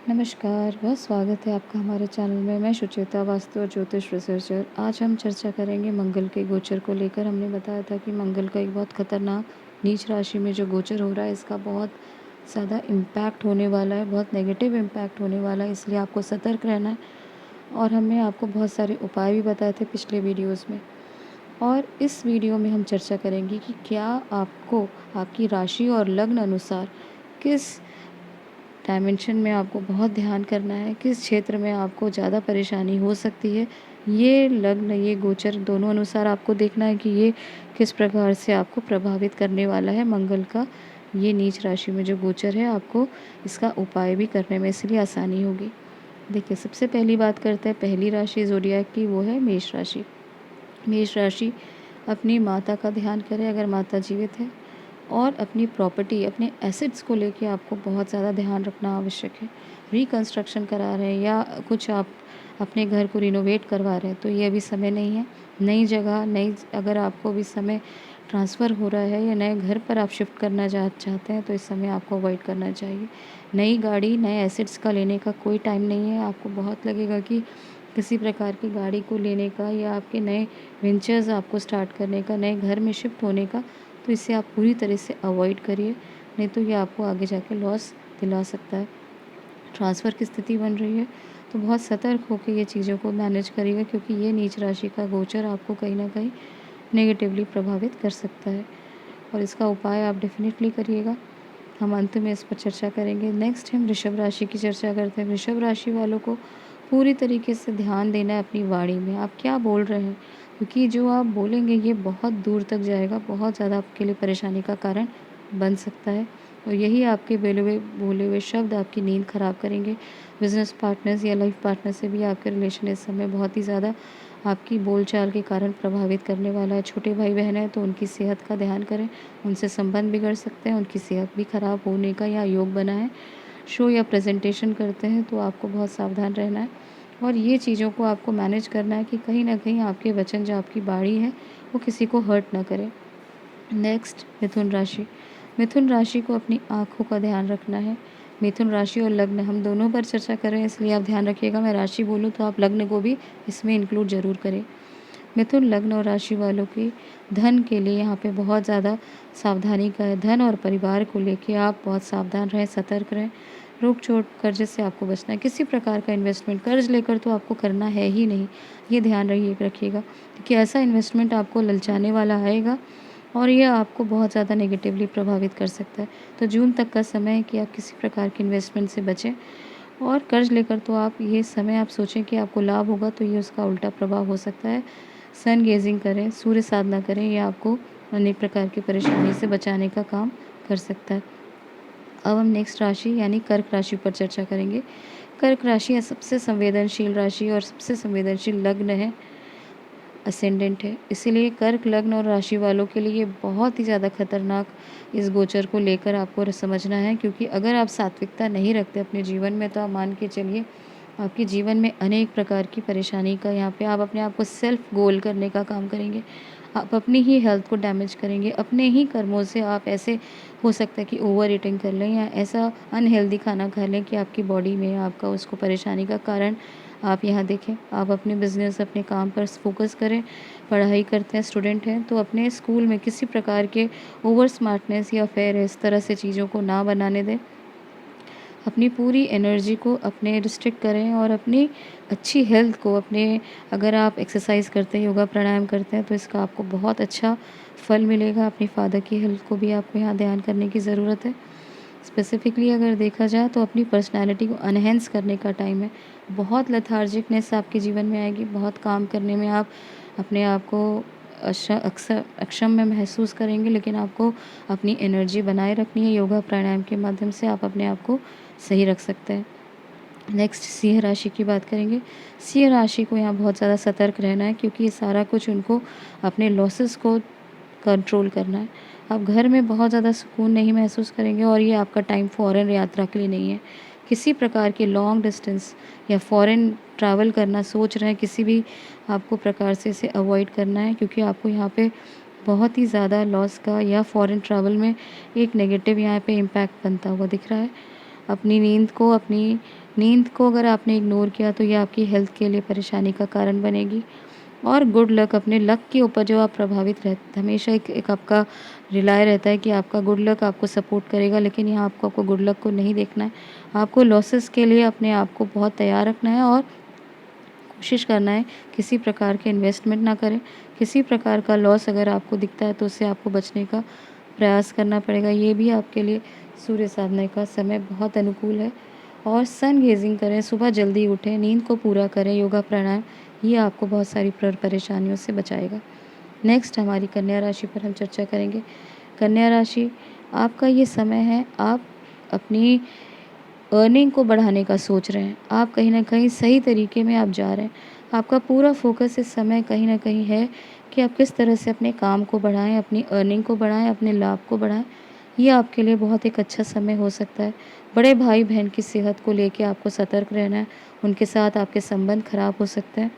नमस्कार, बहुत स्वागत है आपका हमारे चैनल में। मैं सुचेता, वास्तु और ज्योतिष रिसर्चर। आज हम चर्चा करेंगे मंगल के गोचर को लेकर। हमने बताया था कि मंगल का एक बहुत खतरनाक नीच राशि में जो गोचर हो रहा है, इसका बहुत ज़्यादा इम्पैक्ट होने वाला है, बहुत नेगेटिव इम्पैक्ट होने वाला है, इसलिए आपको सतर्क रहना है। और हमने आपको बहुत सारे उपाय भी बताए थे पिछले वीडियोज़ में। और इस वीडियो में हम चर्चा करेंगे कि क्या आपको आपकी राशि और लग्न अनुसार किस डायमेंशन में आपको बहुत ध्यान करना है, किस क्षेत्र में आपको ज़्यादा परेशानी हो सकती है। ये लग्न, ये गोचर दोनों अनुसार आपको देखना है कि ये किस प्रकार से आपको प्रभावित करने वाला है। मंगल का ये नीच राशि में जो गोचर है, आपको इसका उपाय भी करने में इसलिए आसानी होगी। देखिए, सबसे पहली बात करते हैं पहली राशि ज़ोडिएक की, वो है मेष राशि। मेष राशि अपनी माता का ध्यान करें अगर माता जीवित है, और अपनी प्रॉपर्टी, अपने एसेट्स को लेके आपको बहुत ज़्यादा ध्यान रखना आवश्यक है। रिकंस्ट्रक्शन करा रहे हैं या कुछ आप अपने घर को रिनोवेट करवा रहे हैं, तो ये अभी समय नहीं है। नई जगह, नई अगर आपको अभी समय ट्रांसफ़र हो रहा है या नए घर पर आप शिफ्ट करना चाहते हैं, तो इस समय आपको अवॉइड करना चाहिए। नई गाड़ी, नए एसेट्स का लेने का कोई टाइम नहीं है। आपको बहुत लगेगा कि किसी प्रकार की गाड़ी को लेने का या आपके नए वेंचर्स आपको स्टार्ट करने का, नए घर में शिफ्ट होने का, तो इसे आप पूरी तरह से अवॉइड करिए, नहीं तो ये आपको आगे जाके लॉस दिला सकता है। ट्रांसफ़र की स्थिति बन रही है, तो बहुत सतर्क होकर ये चीज़ों को मैनेज करिएगा, क्योंकि ये नीच राशि का गोचर आपको कहीं ना कहीं नेगेटिवली प्रभावित कर सकता है, और इसका उपाय आप डेफिनेटली करिएगा। हम अंत में इस पर चर्चा करेंगे। नेक्स्ट हम वृषभ राशि की चर्चा करते हैं। वृषभ राशि वालों को पूरी तरीके से ध्यान देना है अपनी वाणी में, आप क्या बोल रहे हैं, क्योंकि जो आप बोलेंगे ये बहुत दूर तक जाएगा, बहुत ज़्यादा आपके लिए परेशानी का कारण बन सकता है, और यही आपके बोले हुए शब्द आपकी नींद ख़राब करेंगे। बिजनेस पार्टनर्स या लाइफ पार्टनर से भी आपके रिलेशन इस समय बहुत ही ज़्यादा आपकी बोलचाल के कारण प्रभावित करने वाला है। छोटे भाई बहन हैं तो उनकी सेहत का ध्यान करें, उनसे संबंध बिगड़ सकते हैं, उनकी सेहत भी खराब होने का या योग बना है। शो या प्रेजेंटेशन करते हैं तो आपको बहुत सावधान रहना है, और ये चीज़ों को आपको मैनेज करना है कि कहीं ना कहीं आपके वचन, जो आपकी बाणी है, वो किसी को हर्ट ना करे। नेक्स्ट मिथुन राशि। मिथुन राशि को अपनी आँखों का ध्यान रखना है। मिथुन राशि और लग्न हम दोनों पर चर्चा कर रहे हैं, इसलिए आप ध्यान रखिएगा। मैं राशि बोलूँ तो आप लग्न को भी इसमें इंक्लूड ज़रूर करें। मिथुन लग्न और राशि वालों की धन के लिए यहाँ पे बहुत ज़्यादा सावधानी का है। धन और परिवार को लेके आप बहुत सावधान रहें, सतर्क रहें। रोक चोट कर्ज से आपको बचना है। किसी प्रकार का इन्वेस्टमेंट कर्ज लेकर तो आपको करना है ही नहीं, ये ध्यान रखिएगा, क्योंकि ऐसा इन्वेस्टमेंट आपको ललचाने वाला आएगा, और ये आपको बहुत ज़्यादा नेगेटिवली प्रभावित कर सकता है। तो जून तक का समय है कि आप किसी प्रकार के इन्वेस्टमेंट से बचें। और कर्ज लेकर तो आप ये समय आप सोचें कि आपको लाभ होगा, तो ये उसका उल्टा प्रभाव हो सकता है। सन गेजिंग करें, सूर्य साधना करें, ये आपको अनेक प्रकार की परेशानी से बचाने का काम कर सकता है। अब हम नेक्स्ट राशि यानी कर्क राशि पर चर्चा करेंगे। कर्क राशि सबसे संवेदनशील राशि और सबसे संवेदनशील लग्न है, असेंडेंट है, इसीलिए कर्क लग्न और राशि वालों के लिए बहुत ही ज़्यादा खतरनाक इस गोचर को लेकर आपको समझना है, क्योंकि अगर आप सात्विकता नहीं रखते अपने जीवन में, तो आप मान के चलिए आपके जीवन में अनेक प्रकार की परेशानी का, यहाँ पे आप अपने आप को सेल्फ गोल करने का काम करेंगे। आप अपनी ही हेल्थ को डैमेज करेंगे, अपने ही कर्मों से आप ऐसे हो सकता है कि ओवर ईटिंग कर लें या ऐसा अनहेल्दी खाना खा लें कि आपकी बॉडी में आपका उसको परेशानी का कारण आप यहाँ देखें। आप अपने बिज़नेस, अपने काम पर फोकस करें। पढ़ाई करते हैं, स्टूडेंट हैं, तो अपने स्कूल में किसी प्रकार के ओवर स्मार्टनेस या फिर इस तरह से चीज़ों को ना बनाने दें। अपनी पूरी एनर्जी को अपने रिस्ट्रिक्ट करें, और अपनी अच्छी हेल्थ को अपने, अगर आप एक्सरसाइज करते हैं, योगा प्राणायाम करते हैं, तो इसका आपको बहुत अच्छा फल मिलेगा। अपनी फादर की हेल्थ को भी आपको यहाँ ध्यान करने की ज़रूरत है। स्पेसिफिकली अगर देखा जाए तो अपनी पर्सनैलिटी को एनहेंस करने का टाइम है। बहुत लेथार्जिकनेस आपके जीवन में आएगी, बहुत काम करने में आप अपने आप को अक्सर अक्षम में महसूस करेंगे, लेकिन आपको अपनी एनर्जी बनाए रखनी है। योगा प्राणायाम के माध्यम से आप अपने आप को सही रख सकते हैं। नेक्स्ट सिंह राशि की बात करेंगे। सिंह राशि को यहाँ बहुत ज़्यादा सतर्क रहना है, क्योंकि ये सारा कुछ उनको अपने लॉसेस को कंट्रोल करना है। आप घर में बहुत ज़्यादा सुकून नहीं महसूस करेंगे, और ये आपका टाइम फ़ॉरेन यात्रा के लिए नहीं है। किसी प्रकार के लॉन्ग डिस्टेंस या फ़ॉरेन ट्रैवल करना सोच रहे हैं, किसी भी आपको प्रकार से इसे अवॉइड करना है, क्योंकि आपको यहाँ पे बहुत ही ज़्यादा लॉस का या फ़ॉरेन ट्रैवल में एक नेगेटिव यहाँ पे इम्पैक्ट बनता हुआ दिख रहा है। अपनी नींद को अगर आपने इग्नोर किया तो ये आपकी हेल्थ के लिए परेशानी का कारण बनेगी। और गुड लक, अपने लक के ऊपर जो आप प्रभावित रहते, हमेशा एक आपका रिलाय रहता है कि आपका गुड लक आपको सपोर्ट करेगा, लेकिन यहाँ आपको गुड लक को नहीं देखना है। आपको लॉसेस के लिए अपने आप को बहुत तैयार रखना है और कोशिश करना है किसी प्रकार के इन्वेस्टमेंट ना करें। किसी प्रकार का लॉस अगर आपको दिखता है तो उससे आपको बचने का प्रयास करना पड़ेगा। ये भी आपके लिए सूर्य साधना का समय बहुत अनुकूल है। और सन गेजिंग करें, सुबह जल्दी उठें, नींद को पूरा करें, योगा प्राणायाम, ये आपको बहुत सारी परेशानियों से बचाएगा। नेक्स्ट हमारी कन्या राशि पर हम चर्चा करेंगे। कन्या राशि, आपका ये समय है, आप अपनी अर्निंग को बढ़ाने का सोच रहे हैं। आप कहीं न कहीं सही तरीके में आप जा रहे हैं। आपका पूरा फ़ोकस इस समय कहीं न कहीं है कि आप किस तरह से अपने काम को बढ़ाएँ, अपनी अर्निंग को बढ़ाएँ, अपने लाभ को बढ़ाएँ। ये आपके लिए बहुत एक अच्छा समय हो सकता है। बड़े भाई-बहन की सेहत को लेके आपको सतर्क रहना है। उनके साथ आपके संबंध खराब हो सकते हैं।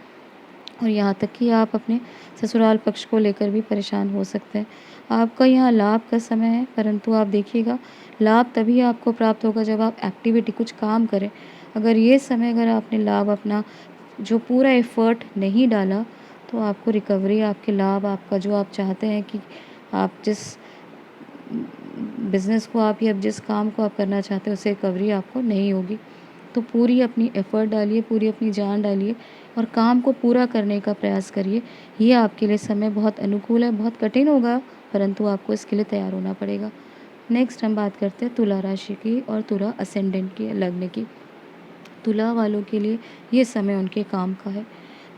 और यहाँ तक कि आप अपने ससुराल पक्ष को लेकर भी परेशान हो सकते हैं। आपका यहाँ लाभ का समय है, परंतु आप देखिएगा लाभ तभी आपको प्राप्त होगा जब आप एक्टिविटी कुछ काम करें। अगर ये समय अगर आपने लाभ अपना जो पूरा एफ़र्ट नहीं डाला, तो आपको रिकवरी, आपके लाभ, आपका जो आप चाहते हैं कि आप जिस बिज़नेस को आप या जिस काम को आप करना चाहते हैं उससे रिकवरी आपको नहीं होगी। तो पूरी अपनी एफ़र्ट डालिए, पूरी अपनी जान डालिए और काम को पूरा करने का प्रयास करिए। ये आपके लिए समय बहुत अनुकूल है, बहुत कठिन होगा, परंतु आपको इसके लिए तैयार होना पड़ेगा। नेक्स्ट हम बात करते हैं तुला राशि की और तुला असेंडेंट की, लग्न की। तुला वालों के लिए ये समय उनके काम का है।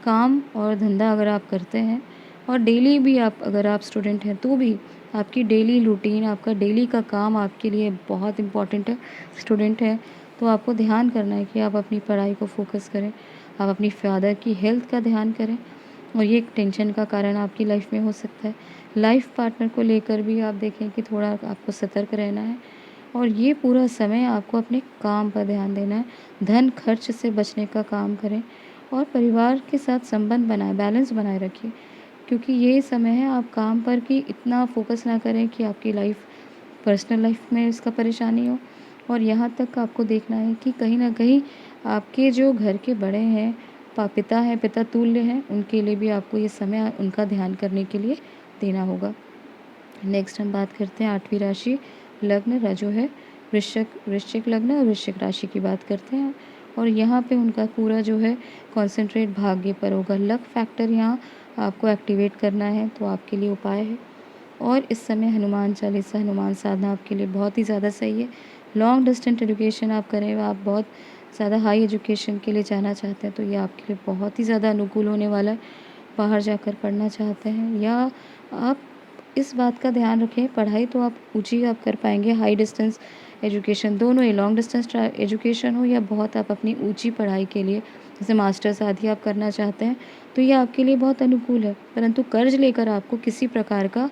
काम और धंधा अगर आप करते हैं और डेली भी अगर आप स्टूडेंट हैं तो भी आपकी डेली रूटीन, आपका डेली का काम आपके लिए बहुत इम्पोर्टेंट है। स्टूडेंट हैं तो आपको ध्यान करना है कि आप अपनी पढ़ाई को फ़ोकस करें, आप अपनी फ़ादर की हेल्थ का ध्यान करें और ये एक टेंशन का कारण आपकी लाइफ में हो सकता है। लाइफ पार्टनर को लेकर भी आप देखें कि थोड़ा आपको सतर्क रहना है और ये पूरा समय आपको अपने काम पर ध्यान देना है। धन खर्च से बचने का काम करें और परिवार के साथ संबंध बनाएँ, बैलेंस बनाए रखिए, क्योंकि ये समय है आप काम पर कि इतना फ़ोकस ना करें कि आपकी पर्सनल लाइफ में इसका परेशानी हो। और यहाँ तक आपको देखना है कि कहीं न कहीं आपके जो घर के बड़े हैं, पिता हैं, पिता तुल्य हैं, उनके लिए भी आपको ये समय उनका ध्यान करने के लिए देना होगा। नेक्स्ट हम बात करते हैं 8वीं राशि, लग्न जो है वृश्चिक लग्न और वृश्चिक राशि की बात करते हैं। और यहाँ पे उनका पूरा जो है कॉन्सेंट्रेट भाग्य पर होगा। लक फैक्टर यहाँ आपको एक्टिवेट करना है तो आपके लिए उपाय है। और इस समय हनुमान चालीसा, हनुमान साधना आपके लिए बहुत ही ज़्यादा सही है। लॉन्ग डिस्टेंस एजुकेशन आप करें, आप बहुत ज़्यादा हाई एजुकेशन के लिए जाना चाहते हैं तो ये आपके लिए बहुत ही ज़्यादा अनुकूल होने वाला है। बाहर जाकर पढ़ना चाहते हैं या आप इस बात का ध्यान रखें, पढ़ाई तो आप ऊँची आप कर पाएँगे, हाई डिस्टेंस एजुकेशन दोनों ही, लॉन्ग डिस्टेंस एजुकेशन हो या बहुत आप अपनी ऊँची पढ़ाई के लिए जैसे मास्टर्स आदि आप करना चाहते हैं, तो ये आपके लिए बहुत अनुकूल है। परंतु कर्ज़ लेकर आपको किसी प्रकार का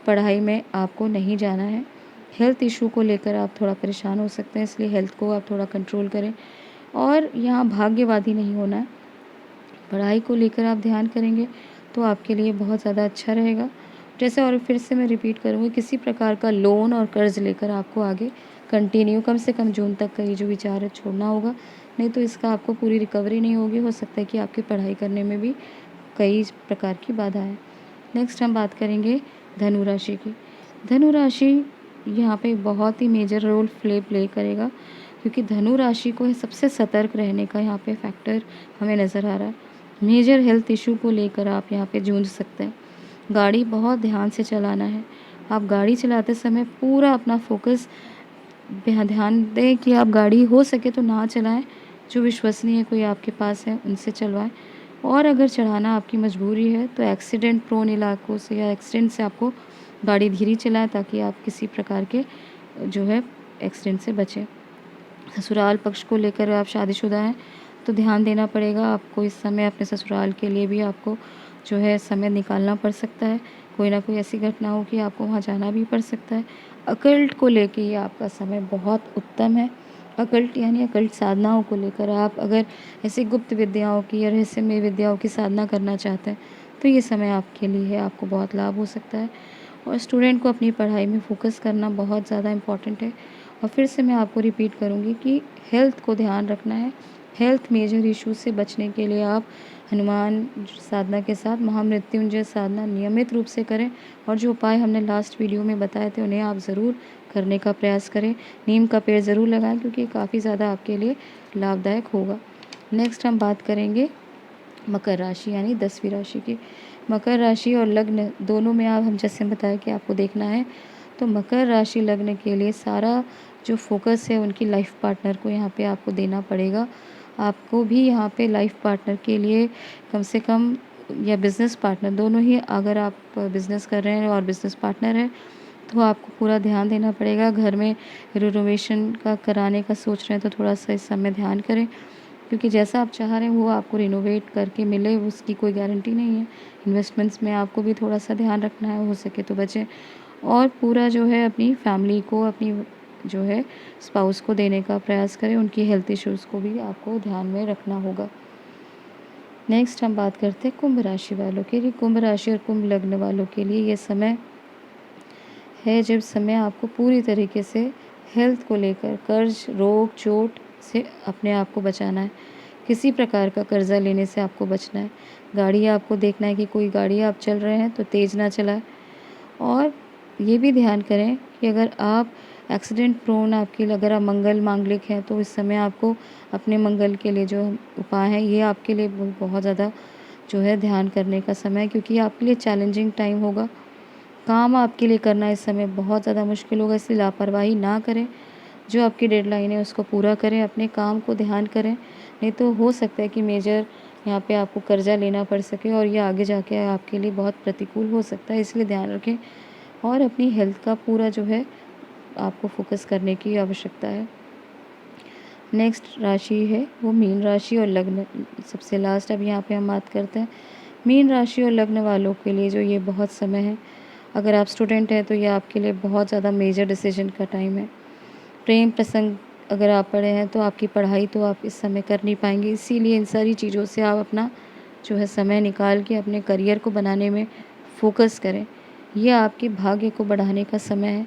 पढ़ाई में आपको नहीं जाना है। हेल्थ इशू को लेकर आप थोड़ा परेशान हो सकते हैं, इसलिए हेल्थ को आप थोड़ा कंट्रोल करें और यहाँ भाग्यवादी नहीं होना है। पढ़ाई को लेकर आप ध्यान करेंगे तो आपके लिए बहुत ज़्यादा अच्छा रहेगा। जैसे और फिर से मैं रिपीट करूँगी, किसी प्रकार का लोन और कर्ज़ लेकर आपको आगे कंटिन्यू कम से कम जून तक का ये जो विचार है छोड़ना होगा, नहीं तो इसका आपको पूरी रिकवरी नहीं होगी। हो सकता है कि आपकी पढ़ाई करने में भी कई प्रकार की बाधाएँ। नेक्स्ट हम बात करेंगे धनु राशि की। धनु राशि यहाँ पे बहुत ही मेजर रोल प्ले करेगा, क्योंकि धनु राशि को सबसे सतर्क रहने का यहाँ पे फैक्टर हमें नज़र आ रहा है। मेजर हेल्थ इशू को लेकर आप यहाँ पे जूझ सकते हैं। गाड़ी बहुत ध्यान से चलाना है। आप गाड़ी चलाते समय पूरा अपना फ़ोकस ध्यान दें कि आप गाड़ी हो सके तो ना चलाएँ, जो विश्वसनीय कोई आपके पास है उनसे चलवाएँ। और अगर चढ़ाना आपकी मजबूरी है तो एक्सीडेंट प्रोन इलाकों से या एक्सीडेंट से आपको गाड़ी धीरे चलाएँ ताकि आप किसी प्रकार के जो है एक्सीडेंट से बचें। ससुराल पक्ष को लेकर आप शादीशुदा हैं तो ध्यान देना पड़ेगा आपको। इस समय अपने ससुराल के लिए भी आपको जो है समय निकालना पड़ सकता है। कोई ना कोई ऐसी घटना हो कि आपको वहाँ जाना भी पड़ सकता है। अकल्ट को लेके ये आपका समय बहुत उत्तम है। अकल्ट यानी अकल्ट साधनाओं को लेकर आप अगर ऐसी गुप्त विद्याओं की या रहस्यमय विद्याओं की साधना करना चाहते हैं तो ये समय आपके लिए है, आपको बहुत लाभ हो सकता है। और स्टूडेंट को अपनी पढ़ाई में फ़ोकस करना बहुत ज़्यादा इम्पॉर्टेंट है और फिर से मैं आपको रिपीट करूँगी कि हेल्थ को ध्यान रखना है। हेल्थ मेजर इश्यूज से बचने के लिए आप हनुमान साधना के साथ महामृत्युंजय साधना नियमित रूप से करें, और जो उपाय हमने लास्ट वीडियो में बताए थे उन्हें आप ज़रूर करने का प्रयास करें। नीम का पेड़ ज़रूर लगाएं क्योंकि काफ़ी ज़्यादा आपके लिए लाभदायक होगा। नेक्स्ट हम बात करेंगे मकर राशि यानी 10वीं राशि की। मकर राशि और लग्न दोनों में आप हम जैसे बताया कि आपको देखना है, तो मकर राशि लग्न के लिए सारा जो फोकस है उनकी लाइफ पार्टनर को यहाँ पे आपको देना पड़ेगा। आपको भी यहाँ पे लाइफ पार्टनर के लिए कम से कम, या बिज़नेस पार्टनर दोनों ही, अगर आप बिज़नेस कर रहे हैं और बिज़नेस पार्टनर है तो आपको पूरा ध्यान देना पड़ेगा। घर में रिनोवेशन का कराने का सोच रहे हैं तो थोड़ा सा इस समय ध्यान करें, क्योंकि जैसा आप चाह रहे हैं वो आपको रिनोवेट करके मिले उसकी कोई गारंटी नहीं है। इन्वेस्टमेंट्स में आपको भी थोड़ा सा ध्यान रखना है, हो सके तो बचें। और पूरा जो है अपनी फैमिली को, अपनी जो है स्पाउस को देने का प्रयास करें। उनकी हेल्थ इश्यूज़ को भी आपको ध्यान में रखना होगा। नेक्स्ट हम बात करते हैं कुंभ राशि वालों के लिए। कुंभ राशि और कुंभ लग्न वालों के लिए ये समय है जब समय आपको पूरी तरीके से हेल्थ को लेकर कर्ज, रोग, चोट से अपने आप को बचाना है। किसी प्रकार का कर्जा लेने से आपको बचना है। गाड़ी आपको देखना है कि कोई गाड़ी आप चल रहे हैं तो तेज़ ना चलाएं। और ये भी ध्यान करें कि अगर आप एक्सीडेंट प्रोन, आपके लिए अगर आप मंगल मांगलिक हैं तो इस समय आपको अपने मंगल के लिए जो उपाय हैं ये आपके लिए बहुत ज़्यादा जो है ध्यान करने का समय है, क्योंकि आपके लिए चैलेंजिंग टाइम होगा। काम आपके लिए करना इस समय बहुत ज़्यादा मुश्किल होगा, इसलिए लापरवाही ना करें। जो आपकी डेडलाइन है उसको पूरा करें, अपने काम को ध्यान करें, नहीं तो हो सकता है कि मेजर यहाँ पे आपको कर्जा लेना पड़ सके और ये आगे जाके आपके लिए बहुत प्रतिकूल हो सकता है। इसलिए ध्यान रखें और अपनी हेल्थ का पूरा जो है आपको फोकस करने की आवश्यकता है। नेक्स्ट राशि है वो मीन राशि और लग्न, सबसे लास्ट अब यहाँ पे हम बात करते हैं मीन राशि और लग्न वालों के लिए जो ये बहुत समय है। अगर आप स्टूडेंट हैं तो ये आपके लिए बहुत ज़्यादा मेजर डिसीजन का टाइम है। प्रेम प्रसंग अगर आप पढ़े हैं तो आपकी पढ़ाई तो आप इस समय कर नहीं पाएंगे, इसीलिए इन सारी चीज़ों से आप अपना जो है समय निकाल के अपने करियर को बनाने में फ़ोकस करें। यह आपके भाग्य को बढ़ाने का समय है।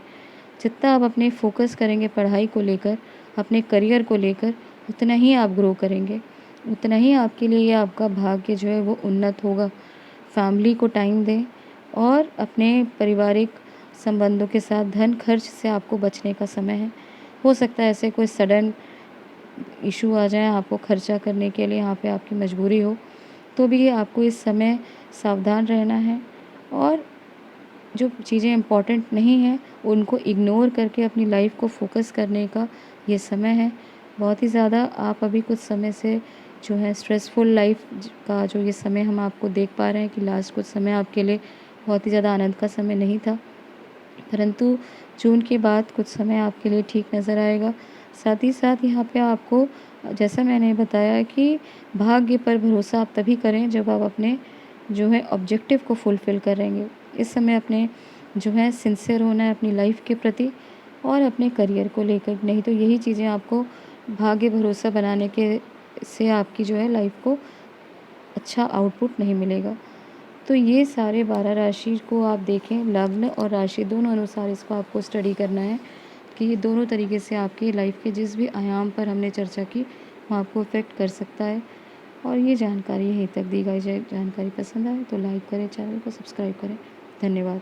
जितना आप अपने फ़ोकस करेंगे पढ़ाई को लेकर, अपने करियर को लेकर, उतना ही आप ग्रो करेंगे, उतना ही आपके लिए ये आपका भाग्य जो है वो उन्नत होगा। फैमिली को टाइम दें और अपने पारिवारिक संबंधों के साथ धन खर्च से आपको बचने का समय है। हो सकता है ऐसे कोई सडन इशू आ जाए आपको खर्चा करने के लिए, यहाँ पे आपकी मजबूरी हो, तो भी आपको इस समय सावधान रहना है और जो चीज़ें इम्पॉर्टेंट नहीं हैं उनको इग्नोर करके अपनी लाइफ को फोकस करने का ये समय है। बहुत ही ज़्यादा आप अभी कुछ समय से जो है स्ट्रेसफुल लाइफ का जो ये समय हम आपको देख पा रहे हैं कि लास्ट कुछ समय आपके लिए बहुत ही ज़्यादा आनंद का समय नहीं था, परंतु जून के बाद कुछ समय आपके लिए ठीक नज़र आएगा। साथ ही साथ यहाँ पे आपको, जैसा मैंने बताया कि भाग्य पर भरोसा आप तभी करें जब आप अपने जो है ऑब्जेक्टिव को फुलफ़िल करेंगे। इस समय अपने जो है सिंसियर होना है अपनी लाइफ के प्रति और अपने करियर को लेकर, नहीं तो यही चीज़ें आपको भाग्य भरोसा बनाने के से आपकी जो है लाइफ को अच्छा आउटपुट नहीं मिलेगा। तो ये सारे 12 राशि को आप देखें, लग्न और राशि दोनों अनुसार इसको आपको स्टडी करना है कि ये दोनों तरीके से आपकी लाइफ के जिस भी आयाम पर हमने चर्चा की वो आपको अफेक्ट कर सकता है। और ये जानकारी यहीं तक दी गई। जानकारी पसंद आए तो लाइक करें, चैनल को सब्सक्राइब करें। धन्यवाद।